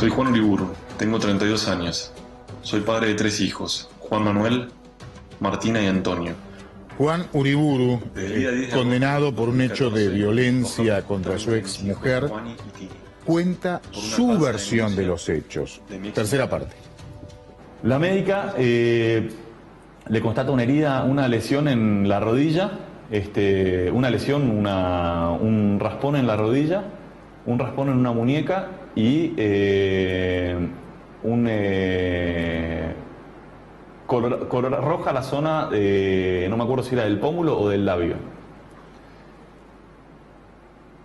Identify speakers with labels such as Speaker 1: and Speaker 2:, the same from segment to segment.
Speaker 1: Soy Juan Uriburu, tengo 32 años. Soy padre de 3 hijos, Juan Manuel, Martina y Antonio.
Speaker 2: Juan Uriburu, condenado por un hecho de violencia contra su ex mujer, cuenta su versión de los hechos. Tercera parte.
Speaker 3: La médica le constata una herida, una lesión en la rodilla, una lesión, un raspón en la rodilla, un raspón en una muñeca y color roja la zona, no me acuerdo si era del pómulo o del labio.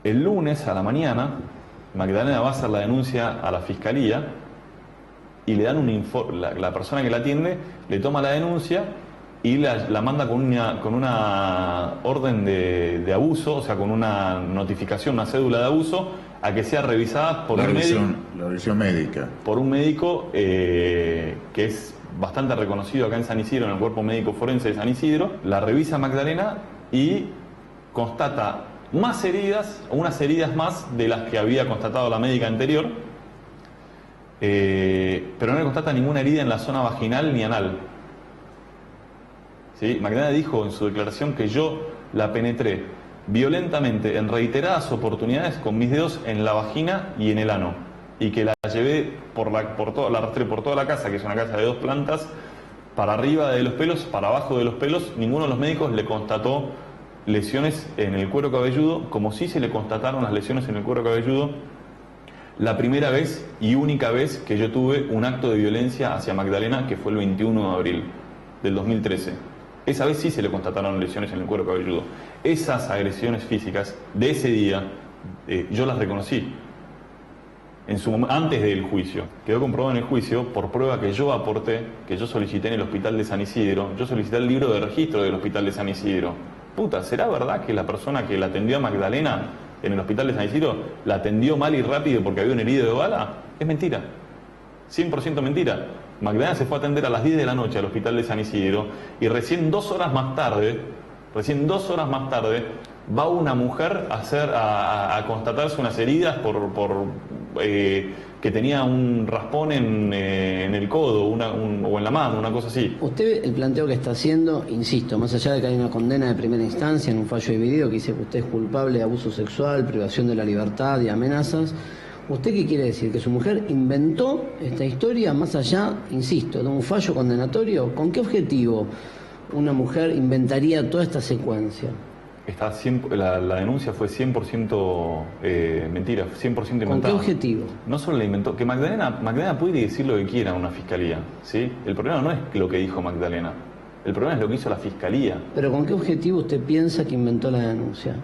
Speaker 3: El lunes a la mañana, Magdalena va a hacer la denuncia a la fiscalía y le dan un informe, la persona que la atiende le toma la denuncia y la manda con una orden de abuso, o sea, con una notificación, una cédula de abuso, a que sea revisada por un médico.
Speaker 2: La revisión médica.
Speaker 3: Por un médico que es bastante reconocido acá en San Isidro, en el cuerpo médico forense de San Isidro. La revisa Magdalena y constata más heridas, unas heridas más de las que había constatado la médica anterior, pero no le constata ninguna herida en la zona vaginal ni anal. ¿Sí? Magdalena dijo en su declaración que yo la penetré violentamente en reiteradas oportunidades con mis dedos en la vagina y en el ano, y que la llevé la arrastré por toda la casa, que es una casa de 2 plantas, para arriba de los pelos, para abajo de los pelos. Ninguno de los médicos le constató lesiones en el cuero cabelludo, como sí se le constataron las lesiones en el cuero cabelludo la primera vez y única vez que yo tuve un acto de violencia hacia Magdalena, que fue el 21 de abril del 2013. Esa vez sí se le constataron lesiones en el cuero cabelludo. Esas agresiones físicas de ese día yo las reconocí antes del juicio. Quedó comprobado en el juicio por prueba que yo aporté, que yo solicité en el hospital de San Isidro. Yo solicité el libro de registro del hospital de San Isidro. Puta, ¿será verdad que la persona que la atendió a Magdalena en el hospital de San Isidro la atendió mal y rápido porque había un herido de bala? Es mentira. 100% mentira. Magdalena se fue a atender a las 10 de la noche al hospital de San Isidro y recién 2 horas más tarde, va una mujer a constatarse unas heridas que tenía un raspón en el codo o en la mano, una cosa así.
Speaker 4: Usted, el planteo que está haciendo, insisto, más allá de que hay una condena de primera instancia en un fallo dividido que dice que usted es culpable de abuso sexual, privación de la libertad y amenazas, ¿usted qué quiere decir? ¿Que su mujer inventó esta historia más allá, insisto, de un fallo condenatorio? ¿Con qué objetivo una mujer inventaría toda esta secuencia?
Speaker 3: La denuncia fue 100% mentira, 100% inventada.
Speaker 4: ¿Con qué objetivo?
Speaker 3: No solo la inventó, que Magdalena puede decir lo que quiera a una fiscalía, ¿sí? El problema no es lo que dijo Magdalena, el problema es lo que hizo la fiscalía.
Speaker 4: ¿Pero con qué objetivo usted piensa que inventó la denuncia?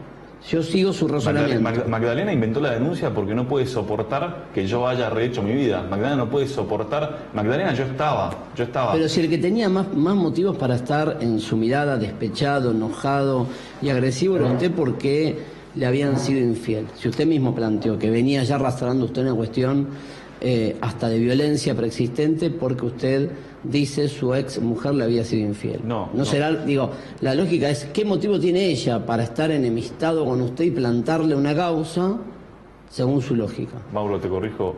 Speaker 4: Yo sigo su razonamiento.
Speaker 3: Magdalena inventó la denuncia porque no puede soportar que yo haya rehecho mi vida. Magdalena no puede soportar. Magdalena, yo estaba.
Speaker 4: Pero si el que tenía más motivos para estar en su mirada despechado, enojado y agresivo era usted, porque le habían sido infiel. Si usted mismo planteó que venía ya arrastrando usted una cuestión hasta de violencia preexistente porque usted dice su ex mujer le había sido infiel. No será, digo, la lógica es ¿qué motivo tiene ella para estar enemistado con usted y plantarle una causa según su lógica?
Speaker 3: Mauro, te corrijo,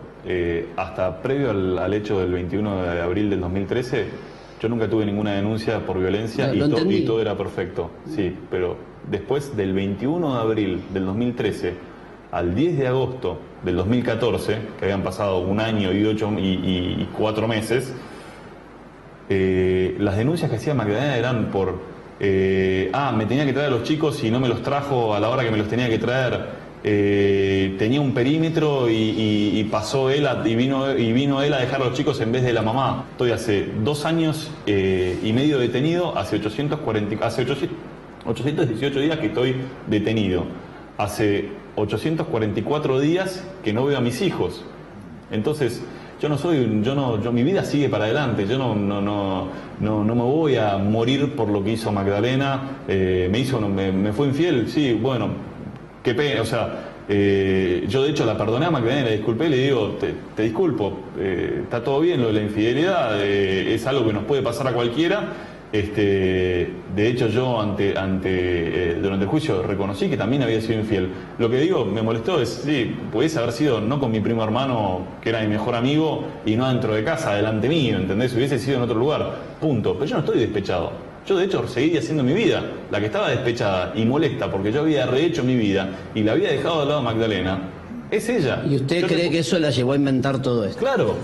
Speaker 3: hasta previo al hecho del 21 de abril del 2013, yo nunca tuve ninguna denuncia por violencia y todo era perfecto. Sí, pero después del 21 de abril del 2013 al 10 de agosto del 2014, que habían pasado 1 año y 4 meses, las denuncias que hacía Magdalena eran por me tenía que traer a los chicos y no me los trajo a la hora que me los tenía que traer, tenía un perímetro y pasó él y vino él a dejar a los chicos en vez de la mamá. Estoy hace 2 años y medio detenido, hace 818 días que estoy detenido, hace 844 días que no veo a mis hijos. Entonces mi vida sigue para adelante. Yo no me voy a morir por lo que hizo Magdalena. Me fue infiel, sí, bueno, qué pena. O sea, yo de hecho la perdoné a Magdalena, le disculpé, le digo, te disculpo, está todo bien lo de la infidelidad, es algo que nos puede pasar a cualquiera. De hecho, yo durante el juicio reconocí que también había sido infiel. Lo que digo, me molestó es, sí, pudiese haber sido no con mi primo hermano, que era mi mejor amigo, y no dentro de casa, delante mío, ¿entendés? Hubiese sido en otro lugar, punto. Pero yo no estoy despechado. Yo, de hecho, seguí haciendo mi vida. La que estaba despechada y molesta porque yo había rehecho mi vida y la había dejado al lado de Magdalena, es ella.
Speaker 4: ¿Y usted cree que eso la llevó a inventar todo esto?
Speaker 3: Claro.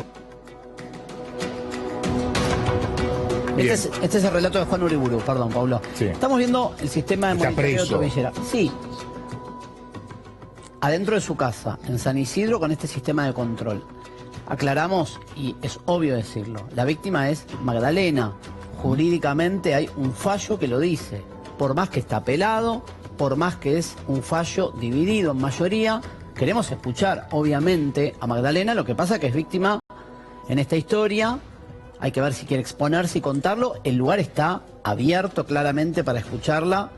Speaker 5: Este es el relato de Juan Uriburu, perdón, Pablo.
Speaker 2: Sí.
Speaker 5: Estamos viendo el sistema de monitoreo de tobillera. Sí. Adentro de su casa, en San Isidro, con este sistema de control. Aclaramos, y es obvio decirlo, la víctima es Magdalena. Jurídicamente hay un fallo que lo dice. Por más que está apelado, por más que es un fallo dividido en mayoría, queremos escuchar, obviamente, a Magdalena. Lo que pasa es que es víctima en esta historia. Hay que ver si quiere exponerse y contarlo. El lugar está abierto claramente para escucharla.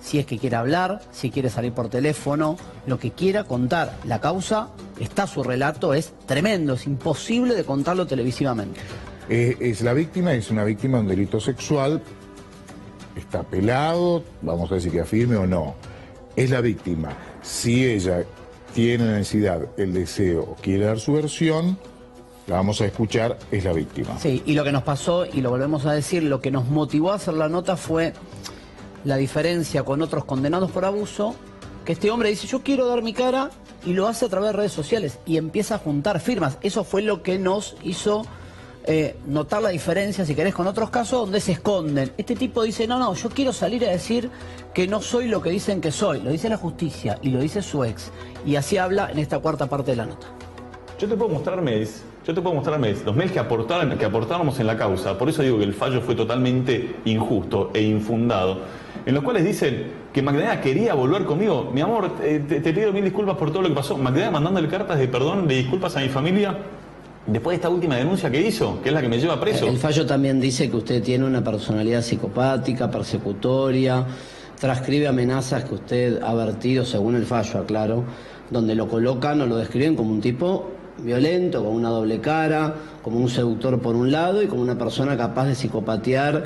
Speaker 5: Si es que quiere hablar, si quiere salir por teléfono, lo que quiera contar. La causa, está su relato, es tremendo, es imposible de contarlo televisivamente.
Speaker 2: Es una víctima de un delito sexual. Está apelado, vamos a decir que afirme o no. Es la víctima. Si ella tiene la necesidad, el deseo o quiere dar su versión, la vamos a escuchar, es la víctima.
Speaker 5: Sí, y lo que nos pasó, y lo volvemos a decir, lo que nos motivó a hacer la nota fue la diferencia con otros condenados por abuso, que este hombre dice, yo quiero dar mi cara, y lo hace a través de redes sociales, y empieza a juntar firmas. Eso fue lo que nos hizo notar la diferencia, si querés, con otros casos donde se esconden. Este tipo dice, no, yo quiero salir a decir que no soy lo que dicen que soy. Lo dice la justicia, y lo dice su ex. Y así habla en esta cuarta parte de la nota.
Speaker 3: Yo te puedo mostrar mails, los mails que aportáramos en la causa. Por eso digo que el fallo fue totalmente injusto e infundado, en los cuales dicen que Magdalena quería volver conmigo. Mi amor, te pido 1000 disculpas por todo lo que pasó. Magdalena mandándole cartas de perdón, de disculpas a mi familia, después de esta última denuncia que hizo, que es la que me lleva preso.
Speaker 4: El fallo también dice que usted tiene una personalidad psicopática, persecutoria, transcribe amenazas que usted ha vertido, según el fallo, aclaro, donde lo colocan o lo describen como un tipo violento, con una doble cara, como un seductor por un lado y como una persona capaz de psicopatear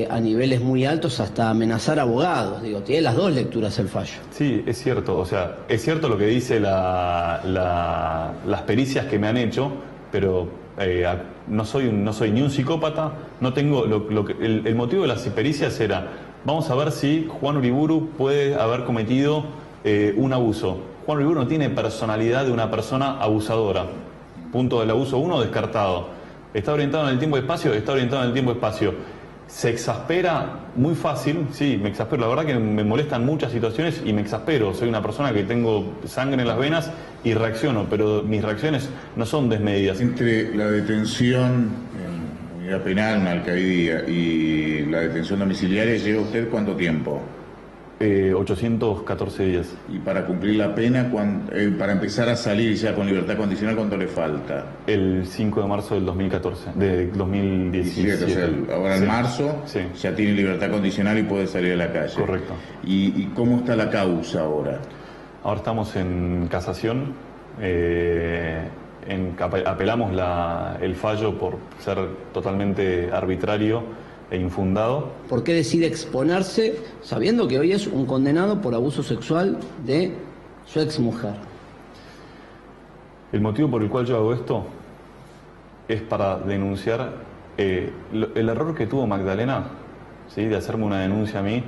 Speaker 4: a niveles muy altos hasta amenazar abogados. Digo, tiene las dos lecturas el fallo.
Speaker 3: Sí, es cierto, o sea, es cierto lo que dice las pericias que me han hecho, pero no soy ni un psicópata, no tengo el motivo de las pericias era, vamos a ver si Juan Uriburu puede haber cometido un abuso. Juan Uriburu no tiene personalidad de una persona abusadora. Punto del abuso 1 descartado. ¿Está orientado en el tiempo y espacio? Está orientado en el tiempo y espacio. Se exaspera muy fácil, sí, me exaspero. La verdad que me molestan muchas situaciones y me exaspero. Soy una persona que tengo sangre en las venas y reacciono, pero mis reacciones no son desmedidas.
Speaker 2: Entre la detención en unidad penal, una alcaidía, y la detención domiciliaria, ¿lleva usted cuánto tiempo?
Speaker 3: 814 días.
Speaker 2: Y para cumplir la pena, para empezar a salir ya con libertad condicional, ¿cuánto le falta?
Speaker 3: El 5 de marzo del 2014, de 2017.
Speaker 2: O sea, ahora en marzo ya tiene libertad condicional y puede salir a la calle.
Speaker 3: Correcto.
Speaker 2: ¿Y cómo está la causa ahora?
Speaker 3: Ahora estamos en casación. Apelamos el fallo por ser totalmente arbitrario e infundado.
Speaker 4: ¿Por qué decide exponerse sabiendo que hoy es un condenado por abuso sexual de su exmujer?
Speaker 3: El motivo por el cual yo hago esto es para denunciar el error que tuvo Magdalena, ¿sí?, de hacerme una denuncia a mí.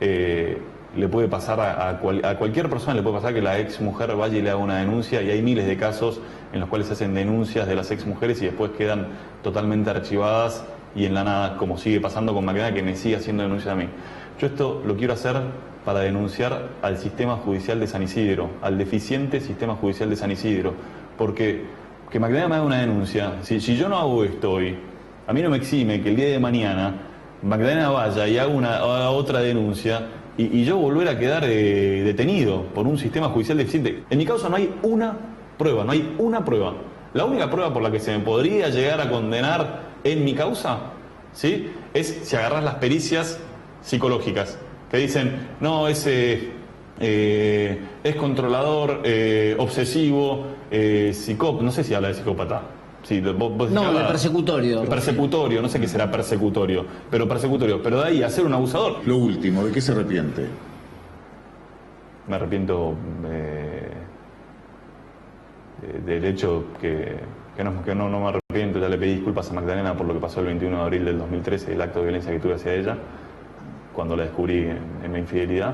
Speaker 3: Le puede pasar a cualquier persona, le puede pasar que la exmujer vaya y le haga una denuncia, y hay miles de casos en los cuales se hacen denuncias de las exmujeres y después quedan totalmente archivadas y en la nada, como sigue pasando con Magdalena, que me sigue haciendo denuncias a mí. Yo esto lo quiero hacer para denunciar al sistema judicial de San Isidro, al deficiente sistema judicial de San Isidro, porque que Magdalena me haga una denuncia, si yo no hago esto hoy, a mí no me exime que el día de mañana Magdalena vaya y haga otra denuncia y yo volver a quedar detenido por un sistema judicial deficiente. En mi causa no hay una prueba. La única prueba por la que se me podría llegar a condenar en mi causa, ¿sí?, es si agarras las pericias psicológicas, que dicen, no, es controlador, obsesivo, psicópata, no sé si habla de psicópata, Sí, vos
Speaker 4: No,
Speaker 3: decís,
Speaker 4: de persecutorio.
Speaker 3: Persecutorio, no sé qué será persecutorio. Pero de ahí a ser un abusador.
Speaker 2: Lo último, ¿de qué se arrepiente?
Speaker 3: Me arrepiento del hecho que no me arrepiento. Ya le pedí disculpas a Magdalena por lo que pasó el 21 de abril del 2013, el acto de violencia que tuve hacia ella, cuando la descubrí en la infidelidad.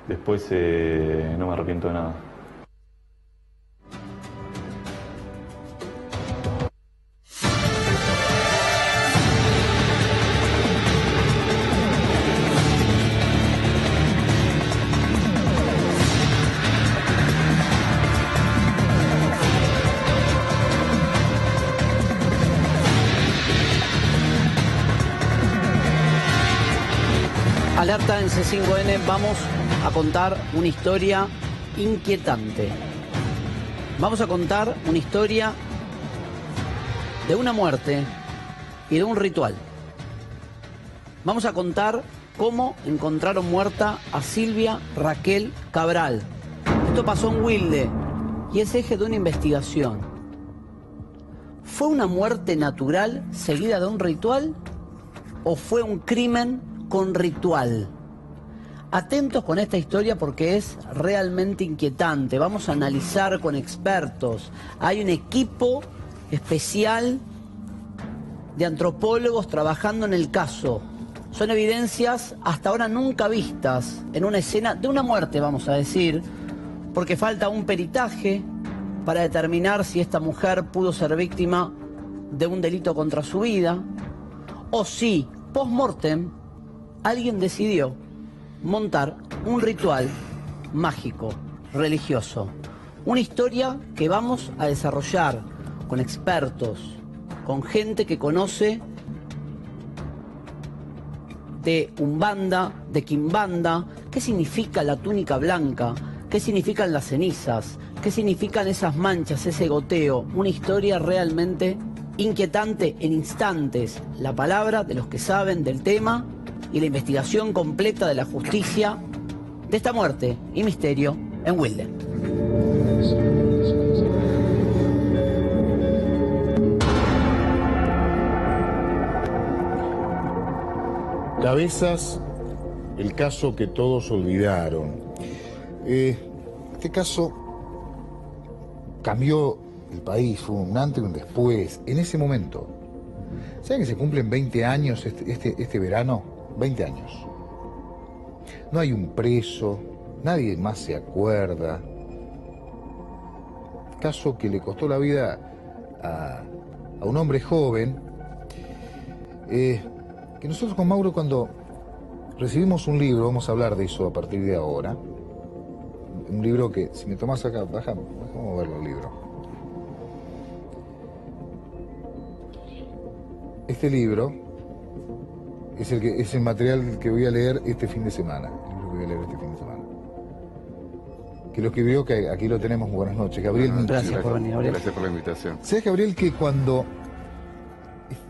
Speaker 3: Después no me arrepiento de nada.
Speaker 4: Alerta en C5N, vamos a contar una historia inquietante. Vamos a contar una historia de una muerte y de un ritual. Vamos a contar cómo encontraron muerta a Silvia Raquel Cabral. Esto pasó en Wilde y es eje de una investigación. ¿Fue una muerte natural seguida de un ritual o fue un crimen con ritual? Atentos con esta historia porque es realmente inquietante. Vamos a analizar con expertos. Hay un equipo especial de antropólogos trabajando en el caso. Son evidencias hasta ahora nunca vistas en una escena de una muerte, vamos a decir, porque falta un peritaje para determinar si esta mujer pudo ser víctima de un delito contra su vida o si post-mortem alguien decidió montar un ritual mágico, religioso. Una historia que vamos a desarrollar con expertos, con gente que conoce de Umbanda, de Quimbanda, qué significa la túnica blanca, qué significan las cenizas, qué significan esas manchas, ese goteo. Una historia realmente inquietante en instantes. La palabra de los que saben del tema y la investigación completa de la justicia de esta muerte y misterio en Wilde.
Speaker 2: Cabezas, el caso que todos olvidaron. Este caso cambió el país, fue un antes y un después. En ese momento, ¿saben que se cumplen 20 años este verano? 20 años. No hay un preso, nadie más se acuerda. Caso que le costó la vida a un hombre joven, que nosotros con Mauro, cuando recibimos un libro, vamos a hablar de eso a partir de ahora, un libro que, si me tomás acá, vamos a verlo el libro. Este libro es el material que voy a leer este fin de semana. El libro que voy a leer este fin de semana. Que lo escribió, que aquí lo tenemos, buenas noches, Gabriel Minchi.
Speaker 4: Gracias por venir, Gabriel.
Speaker 6: Gracias por la invitación.
Speaker 2: ¿Sabes, Gabriel, que cuando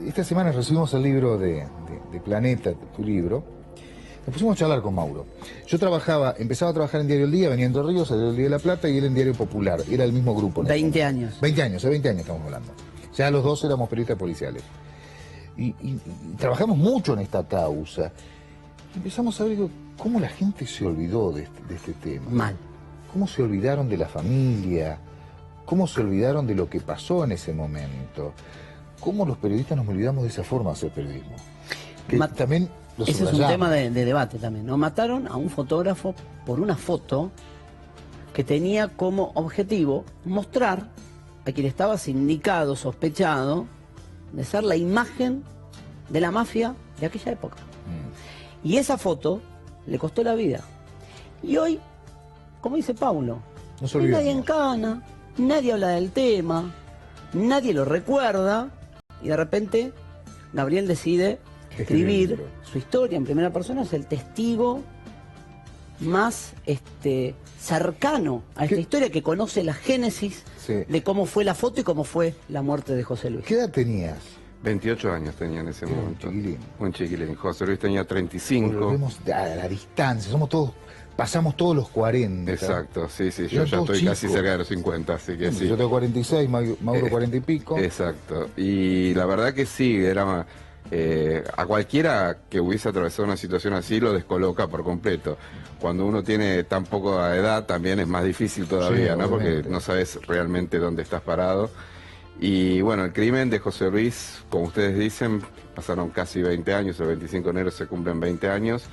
Speaker 2: esta semana recibimos el libro de Planeta, tu libro, nos pusimos a charlar con Mauro? Yo empezaba a trabajar en Diario El Día, venía en Entre Ríos, el Día de la Plata, y él en Diario Popular. Era el mismo grupo.
Speaker 4: 20 años.
Speaker 2: 20 años, hace 20 años estamos hablando. Ya los dos éramos periodistas policiales. Y trabajamos mucho en esta causa. Y empezamos a ver cómo la gente se olvidó de este tema.
Speaker 4: Mal.
Speaker 2: Cómo se olvidaron de la familia, cómo se olvidaron de lo que pasó en ese momento, cómo los periodistas nos olvidamos de esa forma de hacer periodismo. Que también lo
Speaker 4: ese es un
Speaker 2: subrayamos.
Speaker 4: tema de debate también, ¿no? Mataron a un fotógrafo por una foto que tenía como objetivo mostrar a quien estaba sindicado, sospechado, de ser la imagen de la mafia de aquella época. Y esa foto le costó la vida. Y hoy, como dice Paulo,
Speaker 2: No se
Speaker 4: no hay nadie
Speaker 2: olviden.
Speaker 4: en cana, nadie habla del tema, nadie lo recuerda, y de repente Gabriel decide escribir
Speaker 2: libro.
Speaker 4: su historia en primera persona. Es el testigo más cercano a esta
Speaker 2: ¿Qué?
Speaker 4: historia, que conoce la génesis
Speaker 2: Sí.
Speaker 4: de cómo fue la foto y cómo fue la muerte de José Luis.
Speaker 2: ¿Qué edad tenías?
Speaker 6: 28 años tenía en ese
Speaker 2: Era un
Speaker 6: momento.
Speaker 2: chiquilín.
Speaker 6: Un chiquilín. José Luis tenía 35.
Speaker 2: Volvemos a la distancia, somos todos pasamos todos los 40.
Speaker 6: Exacto, sí, yo
Speaker 2: Eran
Speaker 6: ya
Speaker 2: todos
Speaker 6: estoy casi
Speaker 2: chicos.
Speaker 6: cerca de los 50, así que sí.
Speaker 2: Yo tengo 46, Mauro 40 y pico.
Speaker 6: Exacto, y la verdad que sí, era a cualquiera que hubiese atravesado una situación así lo descoloca por completo. Cuando uno tiene tan poca edad también es más difícil todavía,
Speaker 2: Sí,
Speaker 6: ¿no? Porque
Speaker 2: obviamente.
Speaker 6: no sabes realmente dónde estás parado. Y bueno, el crimen de José Luis, como ustedes dicen, pasaron casi 20 años, el 25 de enero se cumplen 20 años.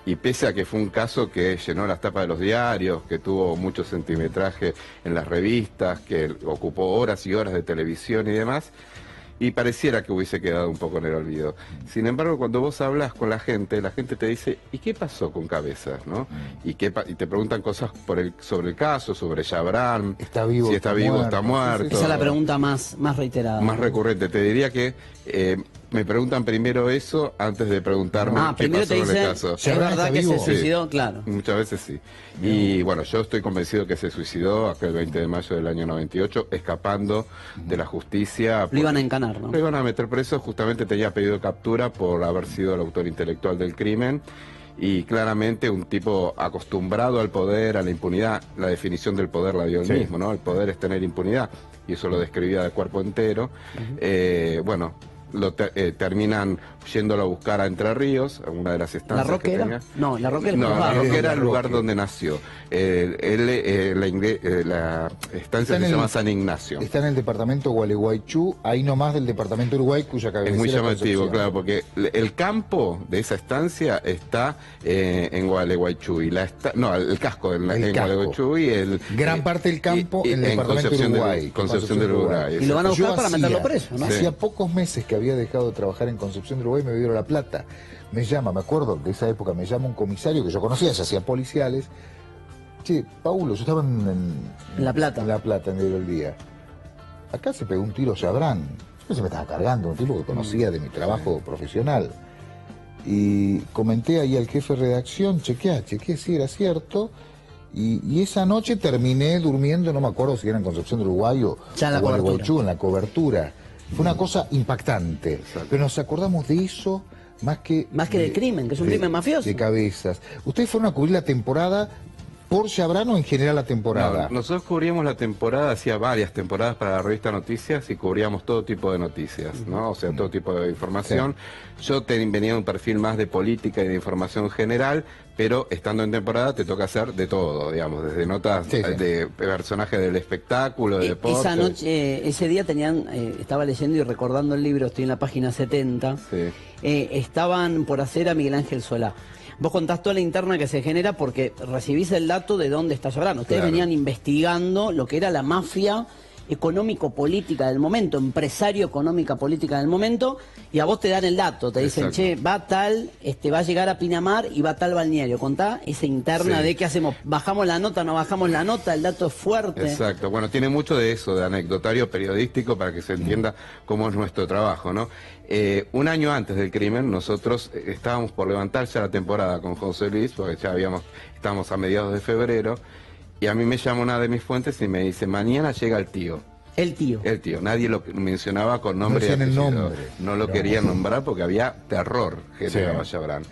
Speaker 6: Y pese a que fue un caso que llenó las tapas de los diarios, que tuvo mucho centimetraje en las revistas, que ocupó horas y horas de televisión y demás, y pareciera que hubiese quedado un poco en el olvido. Sin embargo, cuando vos hablas con la gente te dice, ¿y qué pasó con Cabezas? ¿No? Y te preguntan cosas sobre el caso, sobre Chabrán,
Speaker 2: ¿Está vivo,
Speaker 6: si
Speaker 2: está
Speaker 6: está vivo,
Speaker 2: muerto?
Speaker 6: está muerto.
Speaker 2: Sí, sí,
Speaker 5: Esa es la pregunta más reiterada.
Speaker 6: Más recurrente. Te diría que me preguntan primero eso antes de preguntarme qué
Speaker 5: primero
Speaker 6: pasó
Speaker 5: te
Speaker 6: con el
Speaker 5: dicen,
Speaker 6: caso.
Speaker 5: ¿es
Speaker 2: ¿Chabrán
Speaker 5: verdad
Speaker 2: está
Speaker 5: que se
Speaker 2: vivo?
Speaker 5: suicidó? Claro.
Speaker 6: Muchas veces sí. Y bueno, yo estoy convencido que se suicidó aquel 20 de mayo del año 98, escapando de la justicia.
Speaker 5: Lo iban a encanar, ¿no?
Speaker 6: Lo iban a meter preso, justamente tenía pedido captura por haber sido el autor intelectual del crimen. Y claramente un tipo acostumbrado al poder, a la impunidad. La definición del poder la dio él mismo, ¿no? El poder es tener impunidad. Y eso lo describía de cuerpo entero. Bueno, terminan yéndolo a buscar a Entre Ríos, a una de las estancias
Speaker 5: ¿La Roque
Speaker 6: que
Speaker 5: era?
Speaker 6: tenía.
Speaker 5: No, La Roque era
Speaker 6: No,
Speaker 5: un
Speaker 6: La
Speaker 5: lugar.
Speaker 6: Roque era el
Speaker 2: La
Speaker 6: lugar
Speaker 2: Roque.
Speaker 6: donde nació. La estancia
Speaker 2: en
Speaker 6: se
Speaker 2: el-
Speaker 6: llama San Ignacio.
Speaker 2: Está en el departamento Gualeguaychú, ahí nomás del departamento Uruguay, cuya cabecera
Speaker 6: Es muy llamativo,
Speaker 2: Concepción.
Speaker 6: claro, porque el campo de esa estancia está en Gualeguaychú y el casco en
Speaker 2: El casco.
Speaker 6: Gualeguaychú y
Speaker 2: Gran parte del campo en el departamento
Speaker 6: Concepción
Speaker 2: Uruguay.
Speaker 6: Concepción del Uruguay.
Speaker 5: Y lo van a buscar
Speaker 2: Yo
Speaker 5: para
Speaker 2: hacía-
Speaker 5: meterlo preso, ¿no?
Speaker 2: Hacía pocos meses que había dejado de trabajar en Concepción de Uruguay y me dieron La Plata. Me acuerdo de esa época, me llama un comisario que yo conocía, se hacía policiales. Che, Paulo, yo estaba en
Speaker 5: La Plata.
Speaker 2: En La Plata, en el día. Acá se pegó un tiro Chabrán. Yo se me estaba cargando, un tipo que conocía de mi trabajo profesional. Y comenté ahí al jefe de redacción, chequeé, sí, era cierto. Y esa noche terminé durmiendo, no me acuerdo si era en Concepción del Uruguay o
Speaker 5: Ya en la
Speaker 2: Gualeguaychú, en la cobertura. Fue una cosa impactante. Pero nos acordamos de eso más que
Speaker 5: del crimen, que es un crimen mafioso.
Speaker 2: De Cabezas. ¿Ustedes fueron a cubrir la temporada por Chabrán o en general la temporada?
Speaker 6: No, nosotros cubríamos la temporada, hacía varias temporadas para la revista Noticias y cubríamos todo tipo de noticias, ¿no? O sea, todo tipo de información. Yo venía de un perfil más de política y de información general, pero estando en temporada te toca hacer de todo, digamos, desde notas de personajes del espectáculo, de deporte.
Speaker 5: Esa noche, ese día estaba leyendo y recordando el libro, estoy en la página 70, estaban por hacer a Miguel Ángel Solá. Vos contás toda la interna que se genera porque recibís el dato de dónde está Chabrán. Ustedes venían investigando lo que era la mafia económico-política del momento, empresario económica política del momento, y a vos te dan el dato, te dicen, che, va tal, va a llegar a Pinamar y va tal balneario. Contá esa interna de qué hacemos, bajamos la nota, no bajamos la nota, el dato es fuerte.
Speaker 6: Exacto, bueno, tiene mucho de eso, de anecdotario periodístico para que se entienda cómo es nuestro trabajo, ¿no? Un año antes del crimen, nosotros estábamos por levantar ya la temporada con José Luis, porque ya estábamos a mediados de febrero, y a mí me llama una de mis fuentes y me dice, mañana llega el tío.
Speaker 5: El tío.
Speaker 6: El tío, nadie lo mencionaba con nombre y
Speaker 2: decían el
Speaker 6: apellido.
Speaker 2: nombre.
Speaker 6: No lo querían nombrar porque había terror que llegaba Chabrán.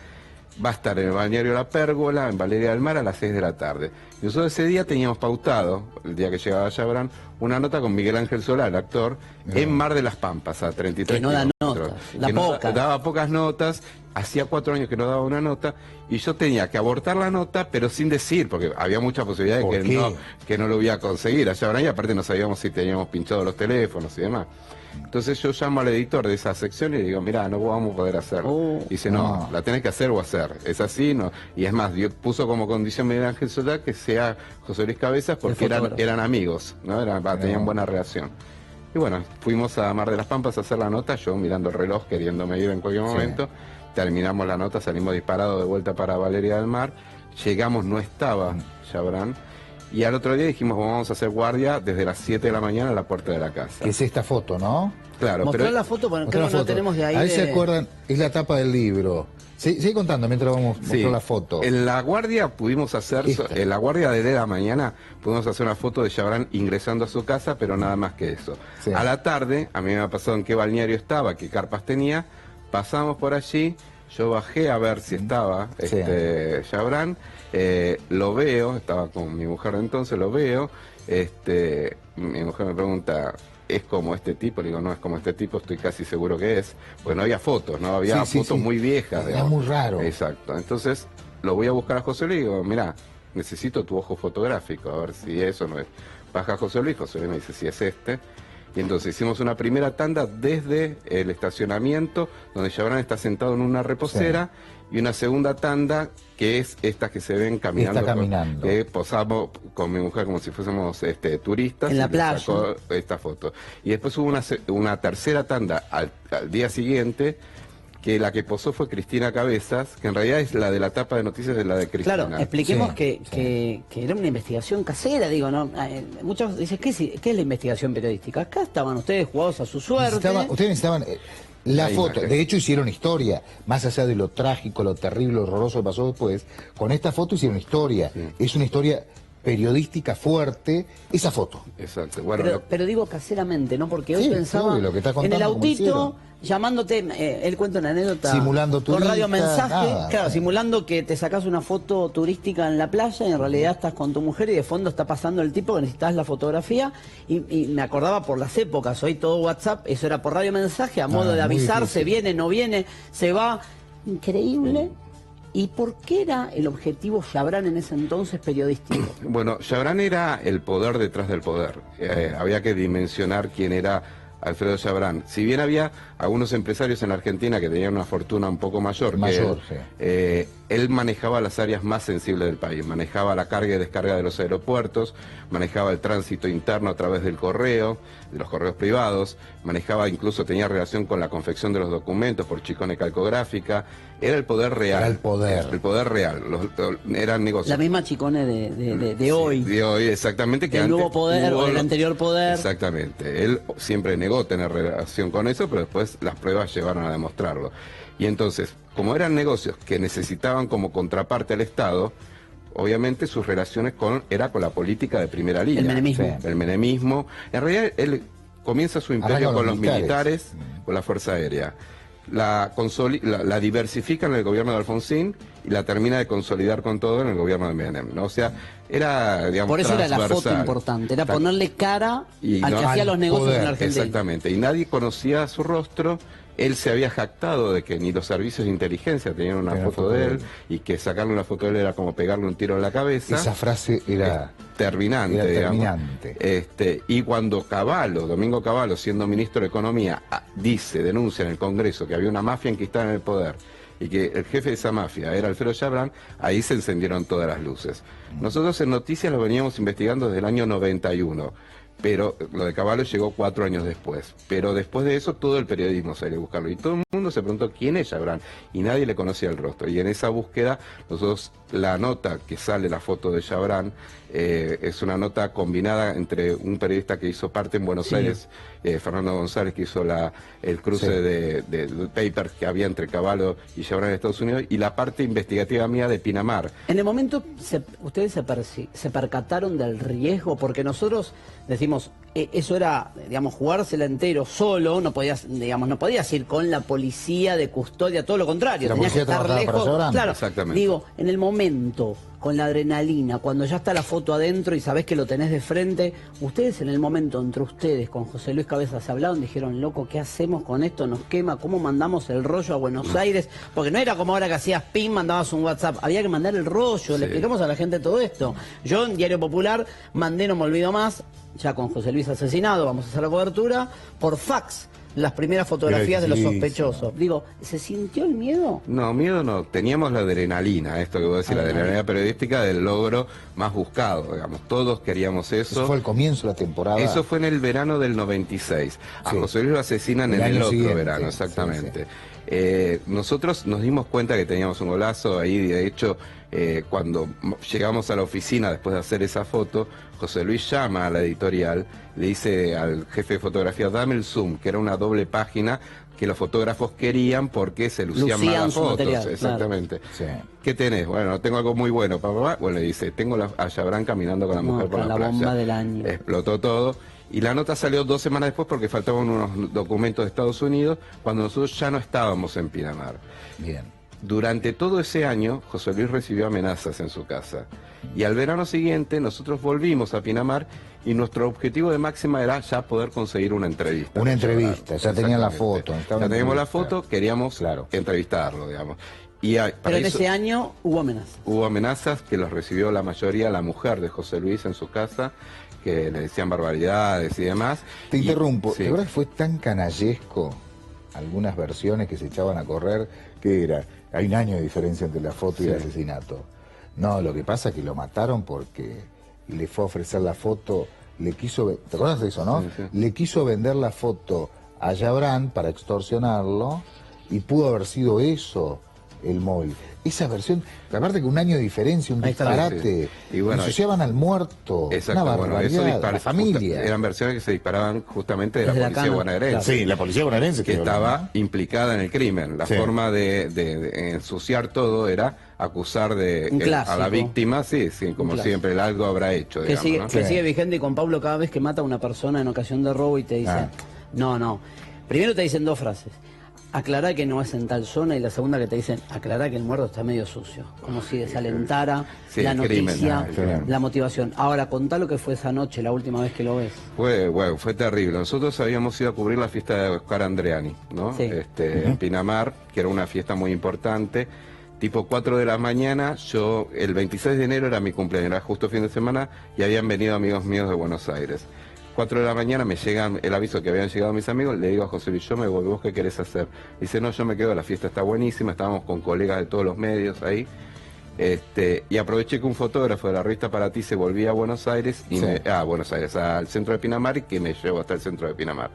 Speaker 6: Va a estar en el balneario La Pérgola, en Valeria del Mar, a las 6 de la tarde. Y nosotros ese día teníamos pautado, el día que llegaba Chabrán, una nota con Miguel Ángel Solá, el actor, en Mar de las Pampas, a 33
Speaker 5: que no da
Speaker 6: kilómetros.
Speaker 5: notas,
Speaker 6: Daba pocas notas, hacía 4 años que no daba una nota, y yo tenía que abortar la nota, pero sin decir, porque había mucha posibilidad de que no lo iba a conseguir a Chabrán, y aparte no sabíamos si teníamos pinchados los teléfonos y demás. Entonces yo llamo al editor de esa sección y le digo, mirá, no vamos a poder hacerlo. Dice, no, la tenés que hacer o hacer. Es así, no. Y es más, puso como condición Miguel Ángel Solá que sea José Luis Cabezas porque eran amigos, ¿no? Tenían buena relación. Y bueno, fuimos a Mar de las Pampas a hacer la nota, yo mirando el reloj, queriéndome ir en cualquier momento. Terminamos la nota, salimos disparados de vuelta para Valeria del Mar. Llegamos, no estaba Chabrán. Y al otro día dijimos, vamos a hacer guardia desde las 7 de la mañana a la puerta de la casa.
Speaker 2: Que es esta foto, ¿no?
Speaker 6: Claro,
Speaker 5: Mostró
Speaker 6: pero
Speaker 5: la foto, porque creo que no tenemos de ahí.
Speaker 2: Ahí se acuerdan, es la tapa del libro. Sigue contando mientras vamos a mostrar la foto.
Speaker 6: En la guardia pudimos hacer, en la guardia de la mañana pudimos hacer una foto de Chabrán ingresando a su casa, pero nada más que eso. A la tarde, a mí me ha pasado en qué balneario estaba, qué carpas tenía, pasamos por allí, Yo bajé a ver si estaba Chabran, lo veo, estaba con mi mujer de entonces, lo veo, mi mujer me pregunta, ¿es como este tipo? Le digo, no es como este tipo, estoy casi seguro que es, porque no había fotos, ¿no? Había fotos muy viejas.
Speaker 2: Era muy raro.
Speaker 6: Exacto, entonces lo voy a buscar a José Luis y digo, mirá, necesito tu ojo fotográfico, a ver si eso no es. Baja a José Luis me dice, si es este. Y entonces hicimos una primera tanda desde el estacionamiento, donde Chabran está sentado en una reposera, y una segunda tanda, que es estas que se ven caminando.
Speaker 2: Está caminando.
Speaker 6: Que posamos con mi mujer como si fuésemos turistas.
Speaker 5: En la playa.
Speaker 6: Sacó esta foto. Y después hubo una tercera tanda al día siguiente, que la que posó fue Cristina Cabezas, que en realidad es la de la tapa de noticias de la de Cristina.
Speaker 5: Claro, expliquemos que era una investigación casera, digo, ¿no? Muchos dicen, ¿qué es la investigación periodística? Acá estaban ustedes jugados a su suerte.
Speaker 2: Ustedes necesitaban la foto. De hecho, hicieron historia. Más allá de lo trágico, lo terrible, lo horroroso que pasó después, con esta foto hicieron historia. Sí. Es una historia periodística fuerte, esa foto.
Speaker 6: Exacto. Bueno,
Speaker 5: pero digo caseramente, ¿no? Porque hoy pensaba
Speaker 2: lo que está
Speaker 5: en el autito, llamándote, él cuenta una anécdota
Speaker 2: simulando
Speaker 5: por
Speaker 2: turista,
Speaker 5: radiomensaje, claro, simulando que te sacas una foto turística en la playa y en realidad estás con tu mujer y de fondo está pasando el tipo que necesitas la fotografía y me acordaba por las épocas, hoy todo WhatsApp, eso era por radiomensaje, a modo de avisar, se viene, no viene, se va, increíble. ¿Y por qué era el objetivo Chabran en ese entonces periodístico?
Speaker 6: Bueno, Chabran era el poder detrás del poder. Había que dimensionar quién era Alfredo Chabran. Si bien había algunos empresarios en la Argentina que tenían una fortuna un poco mayor que él, él manejaba las áreas más sensibles del país, manejaba la carga y descarga de los aeropuertos, manejaba el tránsito interno a través del correo, de los correos privados, manejaba, incluso tenía relación con la confección de los documentos por Chicone Calcográfica. Era el poder real.
Speaker 2: Era el poder.
Speaker 6: El poder real. Eran negocios.
Speaker 5: La misma Chicone de hoy.
Speaker 6: De hoy, exactamente. Que
Speaker 5: el
Speaker 6: antes
Speaker 5: nuevo poder o el anterior poder.
Speaker 6: Exactamente. Él siempre negó tener relación con eso, pero después las pruebas llevaron a demostrarlo. Y entonces, como eran negocios que necesitaban como contraparte al Estado, obviamente sus relaciones era con la política de primera línea.
Speaker 5: El menemismo.
Speaker 6: El menemismo. En realidad, él comienza su imperio con los militares, con la Fuerza Aérea. La diversifica en el gobierno de Alfonsín y la termina de consolidar con todo en el gobierno de Menem, ¿no? O sea, era, digamos,
Speaker 5: por eso era la foto importante, era ponerle cara al que hacía los negocios en Argentina.
Speaker 6: Exactamente, y nadie conocía su rostro. Él se había jactado de que ni los servicios de inteligencia tenían una foto de él, y que sacarle una foto de él era como pegarle un tiro en la cabeza.
Speaker 2: Esa frase era
Speaker 6: terminante, y cuando Domingo Cavallo, siendo ministro de Economía, denuncia en el Congreso que había una mafia enquistada en el poder y que el jefe de esa mafia era Alfredo Chabran, ahí se encendieron todas las luces. Nosotros en Noticias lo veníamos investigando desde el año 91. Pero lo de Cavallo llegó 4 años después. Pero después de eso todo el periodismo salió a buscarlo. Y todo el mundo se preguntó quién es Chabran. Y nadie le conocía el rostro. Y en esa búsqueda, nosotros, la nota que sale, la foto de Chabran, es una nota combinada entre un periodista que hizo parte en Buenos Aires, Fernando González, que hizo el cruce de papers que había entre Cavallo y Chabran en Estados Unidos, y la parte investigativa mía de Pinamar.
Speaker 5: En el momento, ustedes se percataron del riesgo, porque nosotros decimos, eso era, digamos, jugársela entero solo, no podías ir con la policía de custodia, todo lo contrario, tenías que estar lejos. Claro,
Speaker 6: exactamente.
Speaker 5: Digo, en el momento, con la adrenalina, cuando ya está la foto adentro y sabés que lo tenés de frente, ustedes en el momento, entre ustedes, con José Luis Cabezas, se hablaron, dijeron, loco, ¿qué hacemos con esto? ¿Nos quema? ¿Cómo mandamos el rollo a Buenos Aires? Porque no era como ahora que hacías pin, mandabas un WhatsApp, había que mandar el rollo, le explicamos a la gente todo esto. Yo en Diario Popular mandé, no me olvido más, ya con José Luis asesinado, vamos a hacer la cobertura, por fax, las primeras fotografías de los sospechosos. Digo, ¿se sintió el miedo?
Speaker 6: No, miedo no. Teníamos la adrenalina, esto que voy a decir, la adrenalina periodística del logro más buscado, digamos. Todos queríamos eso.
Speaker 2: Eso fue el comienzo de la temporada.
Speaker 6: Eso fue en el verano del 96. A José Luis lo asesinan en el otro verano, exactamente. Nosotros nos dimos cuenta que teníamos un golazo ahí, de hecho, cuando llegamos a la oficina después de hacer esa foto, José Luis llama a la editorial, le dice al jefe de fotografía, dame el zoom, que era una doble página que los fotógrafos querían porque se lucían mal las fotos. Material, exactamente. Claro. Sí. ¿Qué tenés? Bueno, tengo algo muy bueno. Bueno, le dice, tengo a Chabran caminando con la mujer por la playa.
Speaker 5: Bomba del año.
Speaker 6: Explotó todo. Y la nota salió 2 semanas después porque faltaban unos documentos de Estados Unidos cuando nosotros ya no estábamos en Pinamar.
Speaker 2: Bien.
Speaker 6: Durante todo ese año, José Luis recibió amenazas en su casa. Y al verano siguiente, nosotros volvimos a Pinamar y nuestro objetivo de máxima era ya poder conseguir una entrevista.
Speaker 2: Una entrevista, ya tenían la foto.
Speaker 6: Ya teníamos la foto, queríamos entrevistarlo, digamos. Y
Speaker 5: pero en ese año hubo amenazas.
Speaker 6: Hubo amenazas que los recibió la mayoría la mujer de José Luis en su casa, que le decían barbaridades y demás.
Speaker 2: Te interrumpo,
Speaker 6: sí.
Speaker 2: ¿De verdad fue tan canallesco algunas versiones que se echaban a correr que era? Hay un año de diferencia entre la foto y el asesinato. No, lo que pasa es que lo mataron porque le fue a ofrecer la foto, le quiso, ¿te acuerdas de eso, no?
Speaker 6: Sí, sí.
Speaker 2: Le quiso vender la foto a Yabrán para extorsionarlo y pudo haber sido eso el móvil. Esa versión, aparte que un año de diferencia, un disparate,
Speaker 6: y bueno,
Speaker 2: ensuciaban al muerto, una barbaridad, la familia.
Speaker 6: Eran versiones que se disparaban justamente de la policía bonaerense.
Speaker 2: Sí, la policía bonaerense.
Speaker 6: Que estaba implicada en el crimen. La forma de ensuciar todo era acusar a la víctima, como siempre, el algo habrá hecho.
Speaker 5: Que, digamos, que sigue vigente, y con Pablo cada vez que mata a una persona en ocasión de robo y te dice, no. Primero te dicen 2 frases. Aclará que no es en tal zona, y la segunda que te dicen, aclará que el muerto está medio sucio. Como si desalentara la noticia, la motivación. Ahora, contá lo que fue esa noche, la última vez que lo ves.
Speaker 6: Fue terrible. Nosotros habíamos ido a cubrir la fiesta de Oscar Andreani, ¿no? En Pinamar, que era una fiesta muy importante. Tipo 4 de la mañana, el 26 de enero era mi cumpleaños, era justo fin de semana, y habían venido amigos míos de Buenos Aires. 4 de la mañana me llegan el aviso que habían llegado mis amigos, le digo a José Luis, yo me voy, ¿vos qué querés hacer? Dice, no, yo me quedo, la fiesta está buenísima, estábamos con colegas de todos los medios ahí, y aproveché que un fotógrafo de la revista Para Ti se volvía a Buenos Aires, al centro de Pinamar, y que me llevó hasta el centro de Pinamar.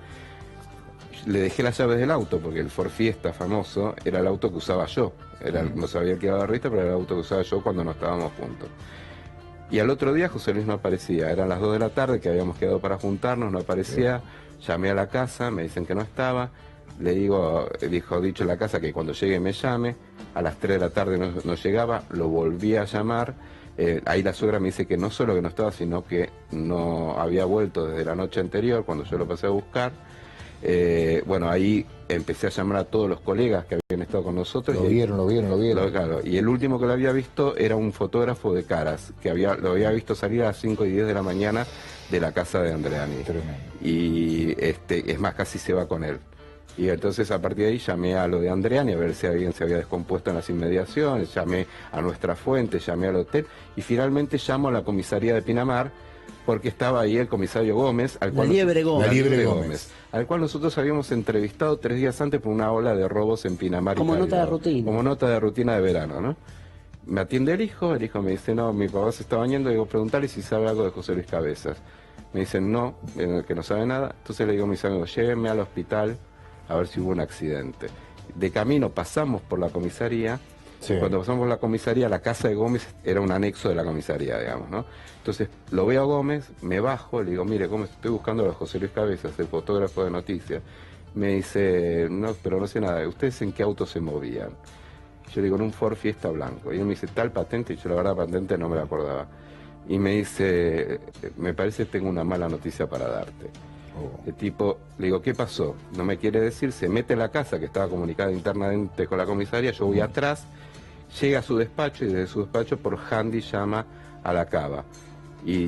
Speaker 6: Le dejé las llaves del auto, porque el Ford Fiesta famoso era el auto que usaba yo, no sabía que iba a la revista, pero era el auto que usaba yo cuando no estábamos juntos. Y al otro día José Luis no aparecía, eran las 2 de la tarde que habíamos quedado para juntarnos, no aparecía, llamé a la casa, me dicen que no estaba, le dijo en la casa que cuando llegue me llame, a las 3 de la tarde no llegaba, lo volví a llamar, ahí la suegra me dice que no solo que no estaba, sino que no había vuelto desde la noche anterior, cuando yo lo pasé a buscar. Ahí empecé a llamar a todos los colegas que habían estado con nosotros. Lo vieron. Claro, y el último que lo había visto era un fotógrafo de Caras, que lo había visto salir a las 5 y 10 de la mañana de la casa de Andreani. Y es más, casi se va con él. Y entonces a partir de ahí llamé a lo de Andreani a ver si alguien se había descompuesto en las inmediaciones, llamé a nuestra fuente, llamé al hotel y finalmente llamo a la comisaría de Pinamar, porque estaba ahí el comisario Gómez, al cual al cual nosotros habíamos entrevistado 3 días antes por una ola de robos en Pinamar.
Speaker 5: Como nota de rutina.
Speaker 6: Como nota de rutina de verano, ¿no? Me atiende el hijo me dice, no, mi papá se está bañando, digo, preguntarle si sabe algo de José Luis Cabezas. Me dicen, no, que no sabe nada. Entonces le digo a mis amigos, llévenme al hospital a ver si hubo un accidente. De camino pasamos por la comisaría. Cuando pasamos por la comisaría, la casa de Gómez era un anexo de la comisaría, digamos, ¿no? Entonces lo veo a Gómez, me bajo, le digo, mire, Gómez, estoy buscando a José Luis Cabezas, el fotógrafo de noticias. Me dice, no, pero no sé nada, ¿ustedes en qué auto se movían? Yo le digo, en un Ford Fiesta blanco. Y él me dice, tal patente, y yo la verdad patente no me la acordaba. Y me dice, me parece que tengo una mala noticia para darte. El tipo, le digo, ¿qué pasó? No me quiere decir, se mete en la casa que estaba comunicada internamente con la comisaría, yo voy atrás, llega a su despacho y desde su despacho por handy llama a la cava.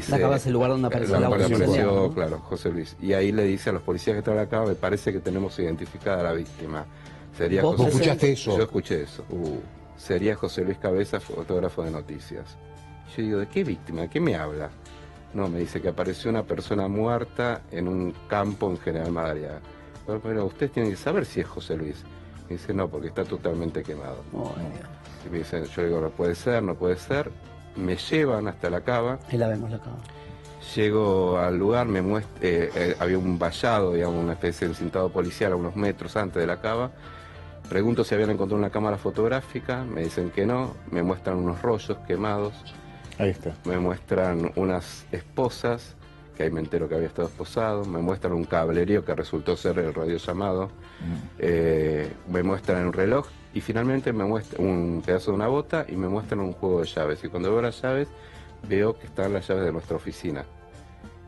Speaker 5: La cava es el lugar donde apareció el auto.
Speaker 6: Claro, José Luis. Y ahí le dice a los policías que están en la cava, me parece que tenemos identificada a la víctima. Sería
Speaker 2: ¿Vos escuchaste eso?
Speaker 6: Yo escuché eso. Sería José Luis Cabezas, fotógrafo de noticias. Yo digo, ¿de qué víctima? ¿De qué me habla? No, me dice que apareció una persona muerta en un campo en General Madariaga. Pero ustedes tienen que saber si es José Luis. Me dice, no, porque está totalmente quemado. Y me dicen, yo digo, no puede ser, no puede ser. Me llevan hasta la cava.
Speaker 5: Ahí la vemos, la cava.
Speaker 6: Llego al lugar, había un vallado, digamos, una especie de encintado policial a unos metros antes de la cava. Pregunto si habían encontrado una cámara fotográfica, me dicen que no, me muestran unos rollos quemados.
Speaker 2: Ahí está.
Speaker 6: Me muestran unas esposas, que ahí me entero que había estado esposado, me muestran un cablerío que resultó ser el radiollamado, me muestran un reloj y finalmente me muestran un pedazo de una bota y me muestran un juego de llaves. Y cuando veo las llaves, veo que están las llaves de nuestra oficina.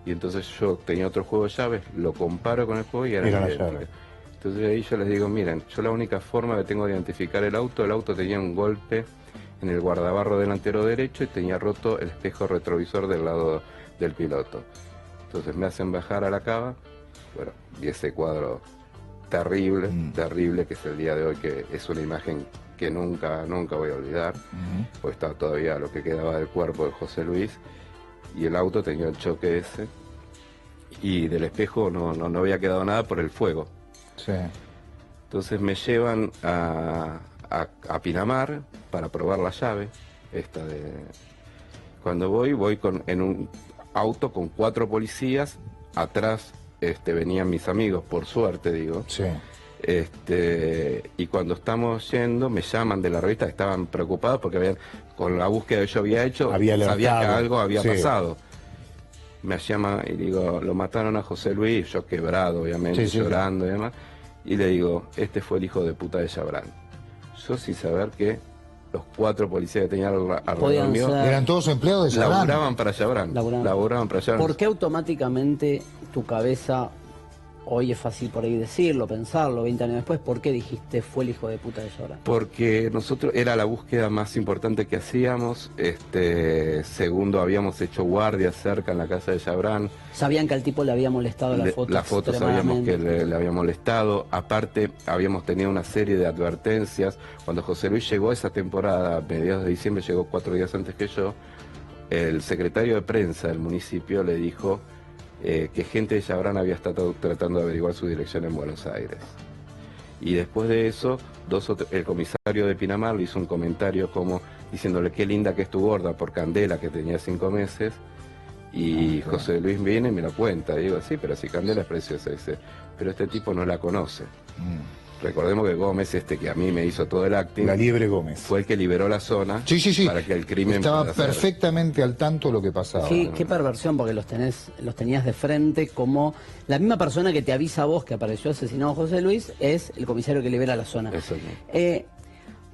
Speaker 6: Y entonces yo tenía otro juego de llaves, lo comparo con el juego y era
Speaker 2: la
Speaker 6: idéntico.
Speaker 2: llave.
Speaker 6: Entonces ahí yo les digo, miren, yo la única forma que tengo de identificar el auto tenía un golpe en el guardabarro delantero derecho y tenía roto el espejo retrovisor del lado del piloto. Entonces me hacen bajar a la cava, bueno, vi ese cuadro terrible, terrible, que es el día de hoy, que es una imagen que nunca voy a olvidar, porque estaba todavía lo que quedaba del cuerpo de José Luis, y el auto tenía el choque ese, y del espejo no había quedado nada por el fuego.
Speaker 2: Sí.
Speaker 6: Entonces me llevan a Pinamar para probar la llave, esta de... Cuando voy en un auto con 4 policías, atrás venían mis amigos, por suerte digo.
Speaker 2: Sí.
Speaker 6: Y cuando estamos yendo, me llaman de la revista, estaban preocupados porque con la búsqueda que yo había hecho, sabía que algo había pasado. Me llaman y digo, lo mataron a José Luis, yo quebrado, obviamente, llorando y demás. Y le digo, este fue el hijo de puta de Chabrán. Yo sin saber que los 4 policías que tenían alrededor mío
Speaker 2: eran todos empleados de Chabrán.
Speaker 6: Laburaban para Chabrán. Laburaban para Chabrán.
Speaker 5: ¿Por qué automáticamente tu cabeza, hoy es fácil por ahí decirlo, pensarlo, 20 años después, ¿por qué dijiste fue el hijo de puta de Chabrán?
Speaker 6: Porque nosotros era la búsqueda más importante que hacíamos. Segundo, habíamos hecho guardia cerca en la casa de Chabrán.
Speaker 5: ¿Sabían que al tipo le había molestado la foto?
Speaker 6: La foto sabíamos que le había molestado. Aparte, habíamos tenido una serie de advertencias. Cuando José Luis llegó esa temporada, a mediados de diciembre, llegó 4 días antes que yo, el secretario de prensa del municipio le dijo que gente de Chabrán había estado tratando de averiguar su dirección en Buenos Aires. Y después de eso, el comisario de Pinamar le hizo un comentario como diciéndole qué linda que es tu gorda por Candela, que tenía 5 meses. Y José Luis viene y me lo cuenta. Y digo, sí, pero si Candela es preciosa, dice, pero este tipo no la conoce. Recordemos que Gómez, que a mí me hizo todo el acting,
Speaker 2: La Liebre Gómez,
Speaker 6: fue el que liberó la zona para que el crimen
Speaker 2: estaba perfectamente al tanto de lo que pasaba.
Speaker 5: Qué perversión, porque los tenías de frente como la misma persona que te avisa a vos que apareció asesinado a José Luis es el comisario que libera la zona.
Speaker 6: Eso,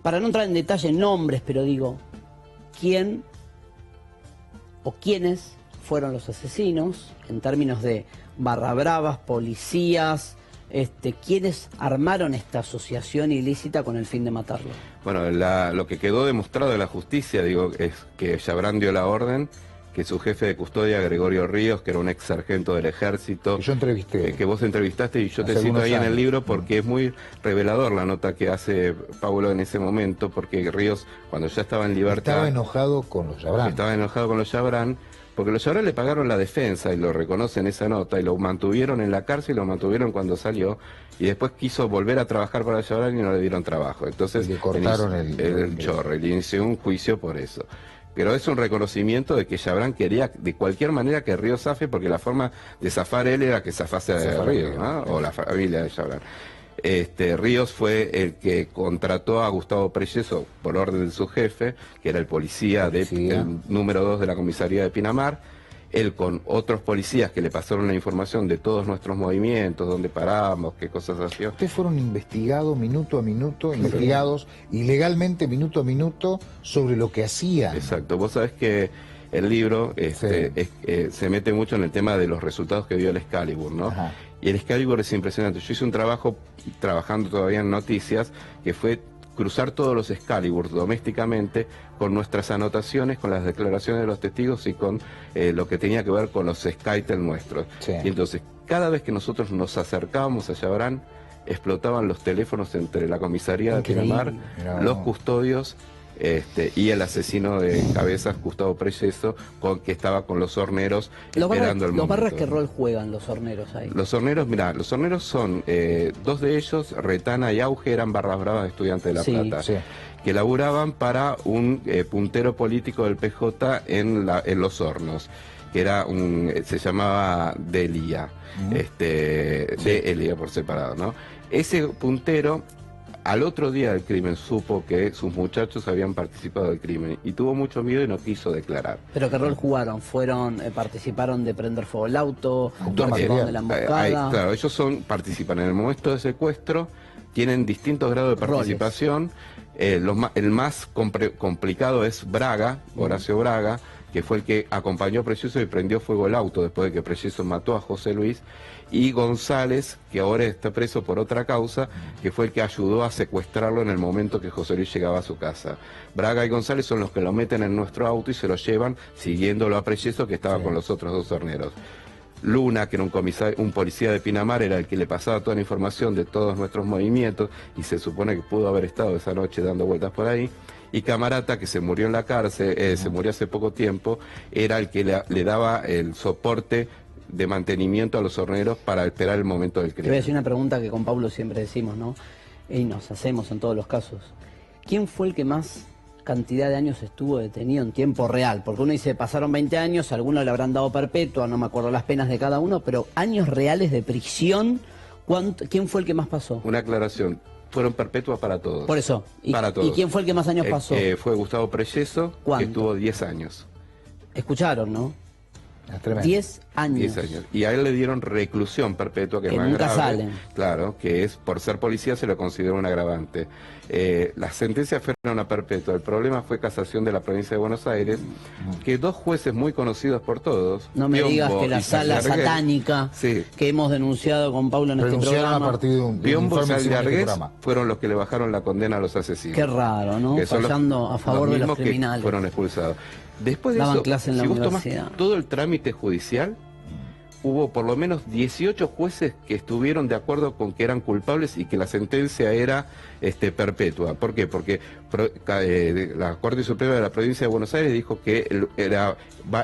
Speaker 5: para no entrar en detalle en nombres, pero digo, ¿quién o quiénes fueron los asesinos en términos de barra bravas, policías? ¿Quiénes armaron esta asociación ilícita con el fin de matarlo?
Speaker 6: Bueno, lo que quedó demostrado de la justicia, digo, es que Chabrán dio la orden, que su jefe de custodia, Gregorio Ríos, que era un ex sargento del ejército,
Speaker 2: que yo entrevisté,
Speaker 6: que vos entrevistaste y yo te cito ahí en el libro porque es muy revelador la nota que hace Paulo en ese momento, porque Ríos, cuando ya estaba en libertad,
Speaker 2: estaba enojado con los Chabrán.
Speaker 6: Estaba enojado con los Chabrán, porque los Chabrán le pagaron la defensa y lo reconocen esa nota y lo mantuvieron en la cárcel y lo mantuvieron cuando salió y después quiso volver a trabajar para Chabrán y no le dieron trabajo. Entonces
Speaker 2: le cortaron
Speaker 6: el chorro y le inició un juicio por eso. Pero es un reconocimiento de que Chabrán quería de cualquier manera que Ríos zafe, porque la forma de zafar él era que zafase a Ríos, ¿no? O la familia de Chabrán. Ríos fue el que contrató a Gustavo Preyeso por orden de su jefe, que era el policía el número 2 de la comisaría de Pinamar. Él con otros policías que le pasaron la información de todos nuestros movimientos, dónde paramos, qué cosas hacíamos.
Speaker 2: Ustedes fueron investigados minuto a minuto, investigados ilegalmente minuto a minuto sobre lo que hacían.
Speaker 6: Exacto, vos sabés que el libro se mete mucho en el tema de los resultados que dio el Excalibur, ¿no? Ajá. Y el Excalibur es impresionante. Yo hice un trabajo, trabajando todavía en noticias, que fue cruzar todos los Excaliburs domésticamente con nuestras anotaciones, con las declaraciones de los testigos y con lo que tenía que ver con los Skytel nuestros. Sí. Y entonces, cada vez que nosotros nos acercábamos a Chabrán, explotaban los teléfonos entre la comisaría de Pinamar, los custodios y el asesino de cabezas, Gustavo Preyeso, que estaba con los horneros esperando el momento.
Speaker 5: ¿Los barras qué rol juegan los horneros ahí?
Speaker 6: Los horneros, mirá, los horneros son, 2 de ellos, Retana y Auge, eran barras bravas de Estudiantes de La Plata, que laburaban para un puntero político del PJ en Los Hornos, que era se llamaba Delia, Delia por separado, ¿no? Ese puntero, al otro día del crimen, supo que sus muchachos habían participado del crimen y tuvo mucho miedo y no quiso declarar.
Speaker 5: ¿Pero qué rol jugaron? ¿Participaron de prender fuego el auto? ¿Participaron de la emboscada?
Speaker 6: Claro, ellos participan en el momento de secuestro, tienen distintos grados de participación. El más complicado es Braga, Horacio Braga, que fue el que acompañó a Precioso y prendió fuego el auto después de que Precioso mató a José Luis, y González, que ahora está preso por otra causa, que fue el que ayudó a secuestrarlo en el momento que José Luis llegaba a su casa. Braga y González son los que lo meten en nuestro auto y se lo llevan siguiéndolo a Precioso, que estaba con los otros 2 horneros. Luna, que era un policía de Pinamar, era el que le pasaba toda la información de todos nuestros movimientos y se supone que pudo haber estado esa noche dando vueltas por ahí. Y Camarata, que se murió en la cárcel, se murió hace poco tiempo, era el que le daba el soporte de mantenimiento a los horneros para esperar el momento del crimen.
Speaker 4: Te voy a decir una pregunta que con Pablo siempre decimos, ¿no? Y nos hacemos en todos los casos. ¿Quién fue el que más cantidad de años estuvo detenido en tiempo real? Porque uno dice, pasaron 20 años, algunos le habrán dado perpetua, no me acuerdo las penas de cada uno, pero años reales de prisión, ¿quién fue el que más pasó?
Speaker 6: Una aclaración. Fueron perpetuas para todos.
Speaker 4: Por eso.
Speaker 6: Para todos.
Speaker 4: ¿Y quién fue el que más años pasó?
Speaker 6: Fue Gustavo Precioso, que estuvo 10 años.
Speaker 4: Escucharon, ¿no?
Speaker 2: Es tremendo.
Speaker 4: 10 años.
Speaker 6: 10 años. Y a él le dieron reclusión perpetua, que es más
Speaker 4: nunca
Speaker 6: grave.
Speaker 4: salen.
Speaker 6: Claro, que es por ser policía se lo considera un agravante. Las sentencias fueron a perpetua. El problema fue casación de la provincia de Buenos Aires, que 2 jueces muy conocidos por todos.
Speaker 4: No me
Speaker 6: Biombo
Speaker 4: digas que la
Speaker 6: y
Speaker 4: sala
Speaker 6: Sallargués,
Speaker 4: satánica
Speaker 6: sí,
Speaker 4: que hemos denunciado con Pablo en este
Speaker 2: Renunciaron
Speaker 4: programa.
Speaker 2: a partir de un
Speaker 6: Biombo y
Speaker 2: informe que hicimos en este
Speaker 6: Sallargués
Speaker 2: programa.
Speaker 6: fueron los que le bajaron la condena a los asesinos.
Speaker 4: Qué raro, ¿no?
Speaker 6: Que son
Speaker 4: Fallando a favor de los
Speaker 6: mismos que
Speaker 4: criminales.
Speaker 6: fueron expulsados. Después de
Speaker 4: Daban
Speaker 6: eso,
Speaker 4: clase en la
Speaker 6: si vos tomás
Speaker 4: universidad.
Speaker 6: todo el trámite judicial, hubo por lo menos 18 jueces que estuvieron de acuerdo con que eran culpables y que la sentencia era perpetua. ¿Por qué? Porque la Corte Suprema de la Provincia de Buenos Aires dijo que era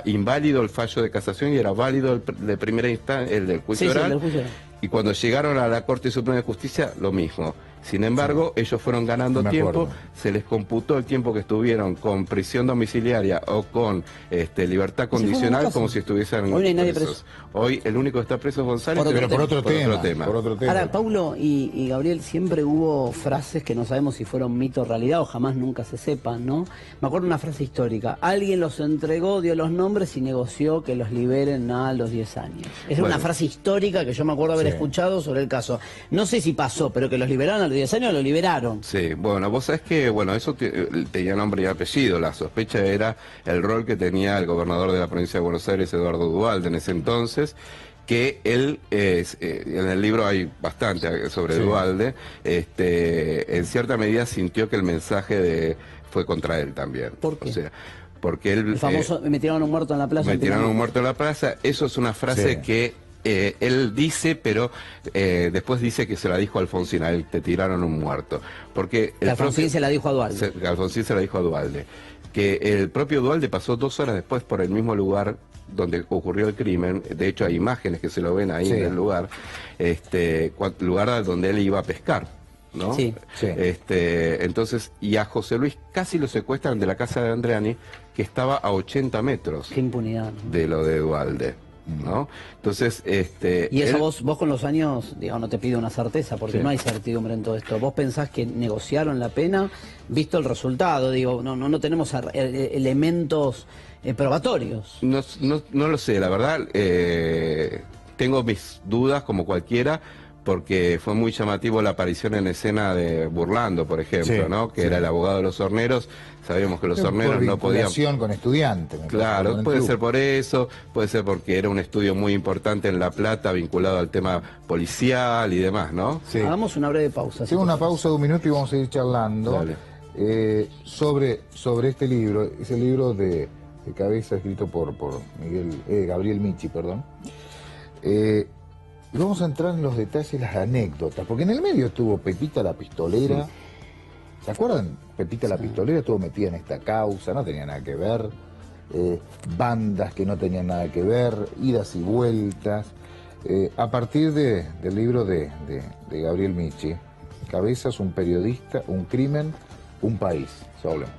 Speaker 6: inválido el fallo de casación y era válido el de primera instancia, el del juicio oral.
Speaker 4: el juicio oral.
Speaker 6: Y cuando llegaron a la Corte Suprema de Justicia, lo mismo. Sin embargo, ellos fueron ganando tiempo, se les computó el tiempo que estuvieron con prisión domiciliaria o con libertad condicional como si estuviesen
Speaker 4: Hoy no hay nadie
Speaker 6: presos. Hoy el único que está preso es González,
Speaker 2: Pero por otro tema.
Speaker 4: Ahora, Paulo y Gabriel, siempre hubo frases que no sabemos si fueron mito o realidad o jamás nunca se sepan, ¿no? Me acuerdo una frase histórica. Alguien los entregó, dio los nombres y negoció que los liberen a los 10 años. Es una frase histórica que yo me acuerdo haber escuchado sobre el caso. No sé si pasó, pero que los liberaron a los 10 años, lo liberaron.
Speaker 6: Sí, bueno, vos sabés que, eso tenía nombre y apellido. La sospecha era el rol que tenía el gobernador de la provincia de Buenos Aires, Eduardo Duhalde, en ese entonces, que él, en el libro hay bastante sobre Duhalde, en cierta medida sintió que el mensaje fue contra él también.
Speaker 4: ¿Por qué?
Speaker 6: O sea, porque él...
Speaker 4: El famoso, me tiraron un muerto en la plaza.
Speaker 6: Me tiraron un muerto en la plaza, eso es una frase que... él dice, pero después dice que se la dijo a Alfonsín, a él te tiraron un muerto. Porque
Speaker 4: Alfonsín se la dijo a Duhalde.
Speaker 6: Alfonsín se la dijo a Duhalde. Que el propio Duhalde pasó 2 horas después por el mismo lugar donde ocurrió el crimen. De hecho, hay imágenes que se lo ven ahí en el lugar. Lugar donde él iba a pescar, ¿no?
Speaker 4: Sí.
Speaker 6: Entonces, y a José Luis casi lo secuestran de la casa de Andreani, que estaba a 80 metros.
Speaker 4: Qué impunidad, ¿no?
Speaker 6: De lo de Duhalde, ¿no? Entonces,
Speaker 4: y eso vos con los años, digo, no te pido una certeza, porque no hay certidumbre en todo esto. ¿Vos pensás que negociaron la pena, visto el resultado? Digo, no tenemos elementos probatorios.
Speaker 6: No lo sé, la verdad, tengo mis dudas como cualquiera, porque fue muy llamativo la aparición en escena de Burlando, por ejemplo, ¿no? Que era el abogado de los horneros. Sabíamos que los horneros no podían...
Speaker 2: con estudiantes.
Speaker 6: Claro, puede ser por eso, puede ser porque era un estudio muy importante en La Plata vinculado al tema policial y demás, ¿no?
Speaker 2: Sí.
Speaker 4: Hagamos una breve pausa.
Speaker 2: Tengo una pausa de 1 minuto y vamos a ir charlando sobre este libro. Es el libro de Cabeza, escrito por Gabriel Michi, perdón. Y vamos a entrar en los detalles, las anécdotas, porque en el medio estuvo Pepita la Pistolera. ¿Se acuerdan? Pepita la Pistolera estuvo metida en esta causa, no tenía nada que ver. Bandas que no tenían nada que ver, idas y vueltas. A partir del libro de Gabriel Michi, Cabezas, un periodista, un crimen, un país. Ya hablemos.